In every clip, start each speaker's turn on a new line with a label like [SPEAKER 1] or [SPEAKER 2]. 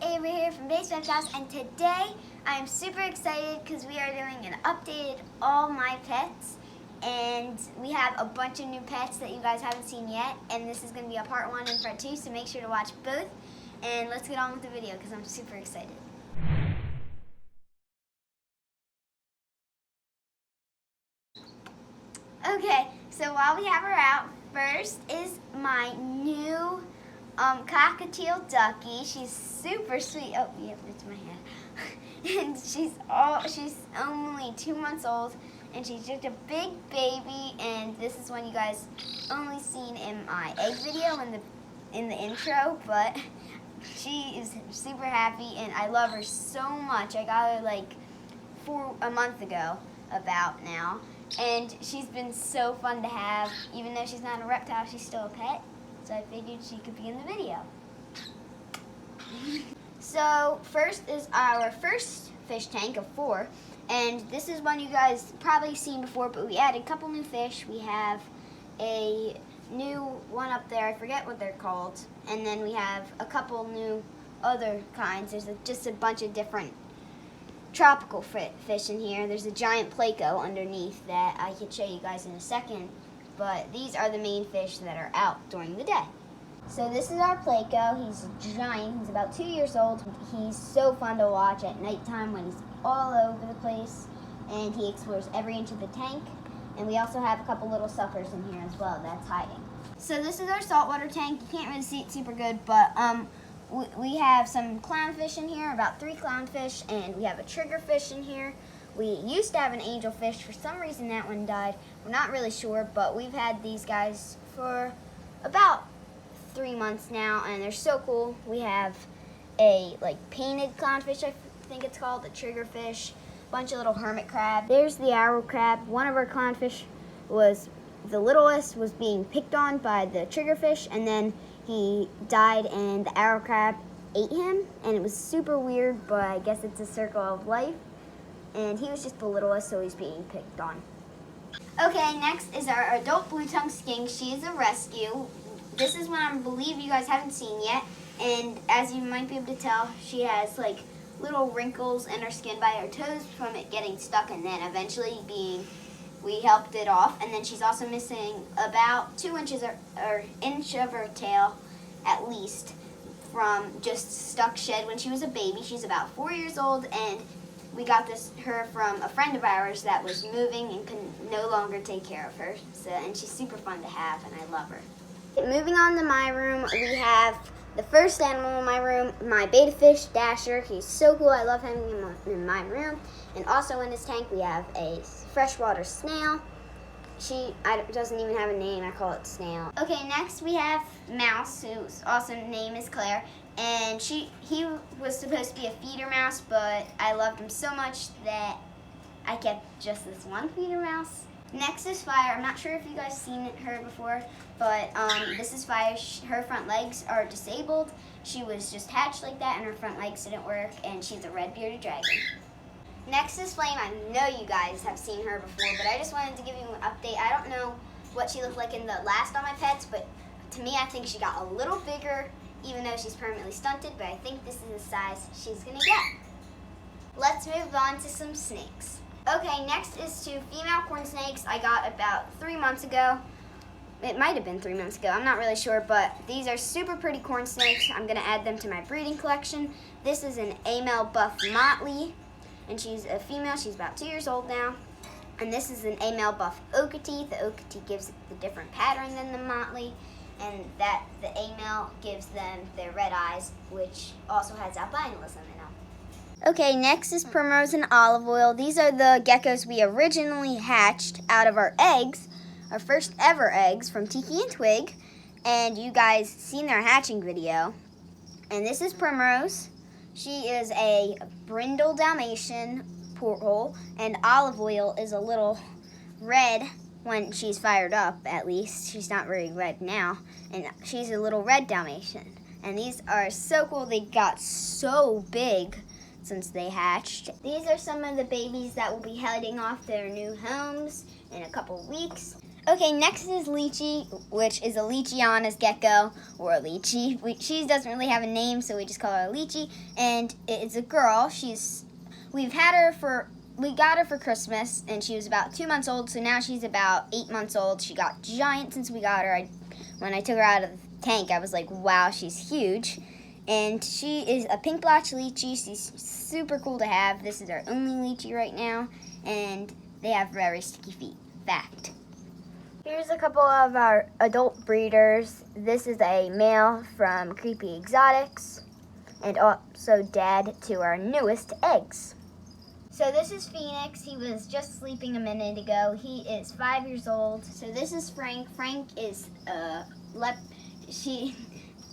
[SPEAKER 1] Avery here from Base Pets House, and today I'm super excited because we are doing an updated All My Pets, and we have a bunch of new pets that you guys haven't seen yet, and this is going to be a part 1 and part 2, so make sure to watch both, and let's get on with the video because I'm super excited. Okay, so while we have her out, first is my new cockatiel ducky. She's super sweet. Oh, yeah, it's my hand. And she's only 2 months old, and she's just a big baby. And this is one you guys only seen in my egg video in the intro, but she is super happy, and I love her so much. I got her like a month ago, about now. And she's been so fun to have. Even though she's not a reptile, she's still a pet. So I figured she could be in the video. So first is our first fish tank of 4. And this is one you guys probably seen before, but we added a couple new fish. We have a new one up there. I forget what they're called. And then we have a couple new other kinds. There's just a bunch of different tropical fish in here. There's a giant Placo underneath that I could show you guys in a second, but these are the main fish that are out during the day. So this is our Placo. He's giant. He's about 2 years old. He's so fun to watch at nighttime when he's all over the place, and he explores every inch of the tank. And we also have a couple little suckers in here as well that's hiding. So this is our saltwater tank. You can't really see it super good, but we have some clownfish in here, about 3 clownfish, and we have a triggerfish in here. We used to have an angelfish. For some reason that one died. We're not really sure, but we've had these guys for about 3 months now, and they're so cool. We have a painted clownfish, I think it's called, a triggerfish, a bunch of little hermit crab. There's the arrow crab. One of our clownfish the littlest was being picked on by the triggerfish, and then he died and the arrow crab ate him, and it was super weird, but I guess it's a circle of life. And he was just the littlest, so he's being picked on. Okay, next is our adult blue tongue skink. She is a rescue. This is one I believe you guys haven't seen yet, and as you might be able to tell, she has little wrinkles in her skin by her toes from it getting stuck, and then eventually we helped it off. And then she's also missing about 2 inches or inch of her tail at least from just stuck shed when she was a baby. She's about 4 years old, and we got her from a friend of ours that was moving and could no longer take care of her. And she's super fun to have, and I love her. Moving on to my room, we have the first animal in my room, my betta fish, Dasher. He's so cool. I love having him in my room. And also in this tank, we have a freshwater snail. She doesn't even have a name. I call it Snail. Okay, next we have Mouse, whose awesome name is Claire. And he was supposed to be a feeder mouse, but I loved him so much that I kept just this one feeder mouse. Next is Fire. I'm not sure if you guys seen her before, but this is Fire. Her front legs are disabled. She was just hatched like that, and her front legs didn't work, and she's a red-bearded dragon. Next is Flame. I know you guys have seen her before, but I just wanted to give you an update. I don't know what she looked like in the last All My Pets, but to me, I think she got a little bigger, even though she's permanently stunted, but I think this is the size she's gonna get. Let's move on to some snakes. Okay, next is 2 female corn snakes I got about 3 months ago. It might have been 3 months ago, I'm not really sure, but these are super pretty corn snakes. I'm gonna add them to my breeding collection. This is an Amel Buff Motley, and she's a female. She's about 2 years old now. And this is an Amel Buff Okatee. The Okatee gives it the different pattern than the Motley, and the Amel gives them their red eyes, which also has albinism in them. Okay, next is Primrose and Olive Oil. These are the geckos we originally hatched out of our eggs, our first ever eggs from Tiki and Twig, and you guys seen their hatching video. And this is Primrose. She is a brindle Dalmatian porthole, and Olive Oil is a little red when she's fired up, at least. She's not very red now, and she's a little red Dalmatian. And these are so cool. They got so big since they hatched. These are some of the babies that will be heading off their new homes in a couple weeks. Okay, next is Lychee, which is a Leachiana's gecko, or a Lychee. She doesn't really have a name, so we just call her Lychee. And it's a girl. We got her for Christmas, and she was about 2 months old, so now she's about 8 months old. She got giant since we got her. When I took her out of the tank, I was like, wow, she's huge. And she is a pink blotch Lychee. She's super cool to have. This is our only Lychee right now, and they have very sticky feet. Fact. Here's a couple of our adult breeders. This is a male from Creepy Exotics, and also dad to our newest eggs. So this is Phoenix. He was just sleeping a minute ago. He is 5 years old. So this is Frank. Frank is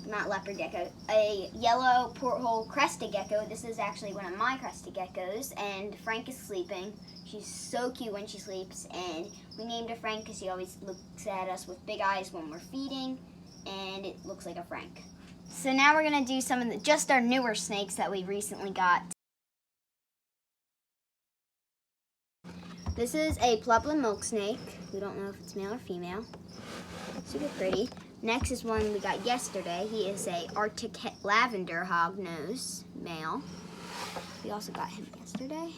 [SPEAKER 1] not leopard gecko, a yellow porthole crested gecko. This is actually one of my crested geckos, and Frank is sleeping. She's so cute when she sleeps, and we named her Frank because she always looks at us with big eyes when we're feeding, and it looks like a Frank. So now we're going to do some of just our newer snakes that we recently got. This is a Pueblo milk snake. We don't know if it's male or female. Super pretty. Next is one we got yesterday. He is a Arctic lavender hognose male. We also got him yesterday.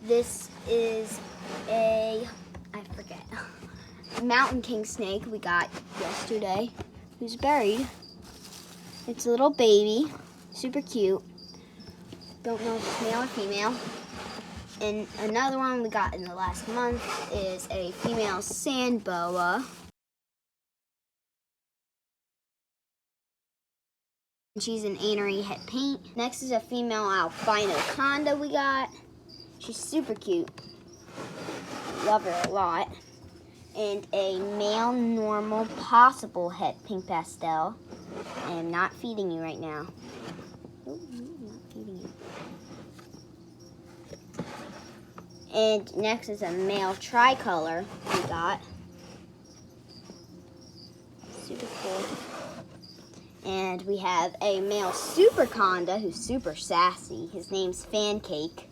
[SPEAKER 1] This is I forget, mountain king snake we got yesterday, who's buried. It's a little baby, super cute. Don't know if it's male or female. And another one we got in the last month is a female sand boa. She's an anery het paint. Next is a female albino conda we got. She's super cute. Love her a lot. And a male normal possible het pink pastel. I am not feeding you right now. Oh, I'm not feeding you. And next is a male tricolor we got. Super cool. And we have a male super conda who's super sassy. His name's Fancake.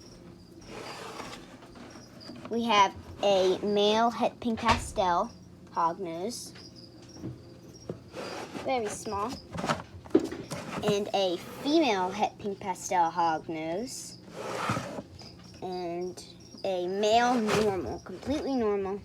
[SPEAKER 1] We have a male het pink pastel hognose. Very small. And a female het pink pastel hognose. And a male normal, completely normal.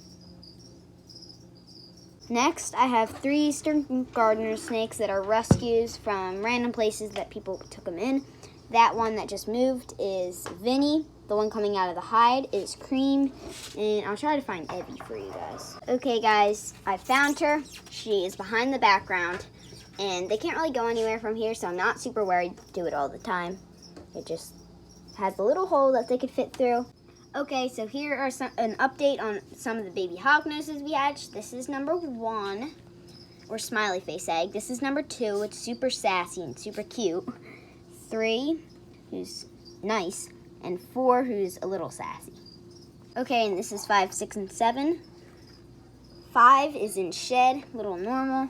[SPEAKER 1] Next, I have 3 Eastern Gardener snakes that are rescues from random places that people took them in. That one that just moved is Vinny. The one coming out of the hide is Cream. And I'll try to find Evie for you guys. Okay, guys, I found her. She is behind the background. And they can't really go anywhere from here, so I'm not super worried. Do it all the time. It just has a little hole that they could fit through. Okay, so here are an update on some of the baby hognoses we hatched. This is number 1, or smiley face egg. This is number 2. It's super sassy and super cute. 3, who's nice, and 4, who's a little sassy. Okay, and this is 5, 6, and 7. 5 is in shed, little normal.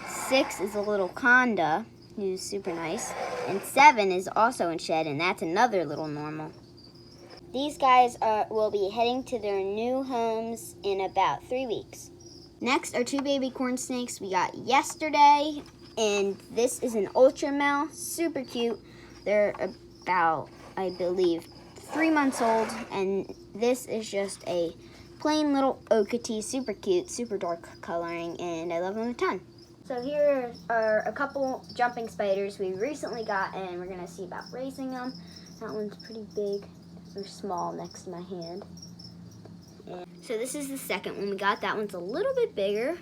[SPEAKER 1] 6 is a little conda, who's super nice. And 7 is also in shed, and that's another little normal. These guys will be heading to their new homes in about 3 weeks. Next are 2 baby corn snakes we got yesterday, and this is an ultra male, super cute. They're about, I believe, 3 months old, and this is just a plain little Okatee, super cute, super dark coloring, and I love them a ton. So here are a couple jumping spiders we recently got, and we're gonna see about raising them. That one's pretty big. They're small next to my hand. And so this is the second one we got. That one's a little bit bigger.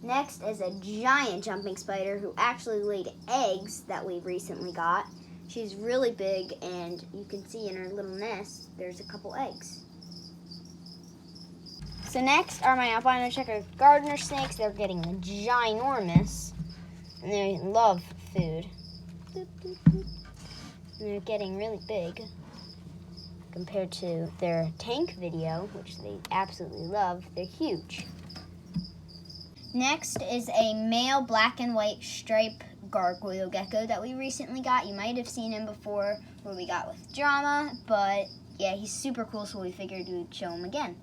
[SPEAKER 1] Next is a giant jumping spider who actually laid eggs that we recently got. She's really big, and you can see in her little nest, there's a couple eggs. So next are my albino checker gardener snakes. They're getting ginormous, and they love food. Boop, boop, boop. And they're getting really big compared to their tank video, which they absolutely love. They're huge. Next is a male black and white stripe gargoyle gecko that we recently got. You might have seen him before where we got with Drama, but yeah, he's super cool, so we figured we'd show him again.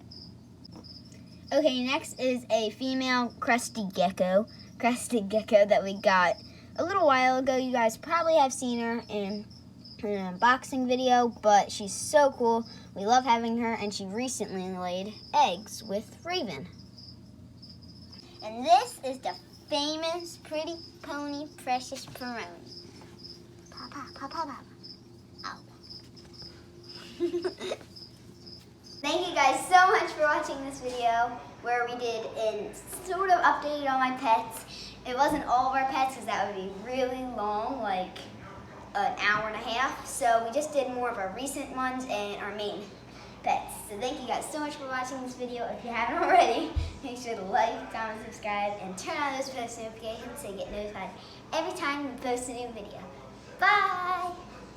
[SPEAKER 1] Okay, next is a female crested gecko that we got a little while ago. You guys probably have seen her in an unboxing video, but she's so cool. We love having her, and she recently laid eggs with Raven. And this is the famous pretty pony, Precious Peroni. Papa, papa, papa. Ow. Thank you guys so much for watching this video where we did a sort of update on my pets. It wasn't all of our pets because that would be really long, like an hour and a half. So we just did more of our recent ones and our main pets. So thank you guys so much for watching this video. If you haven't already, make sure to like, comment, subscribe, and turn on those post notifications so you get notified every time we post a new video. Bye!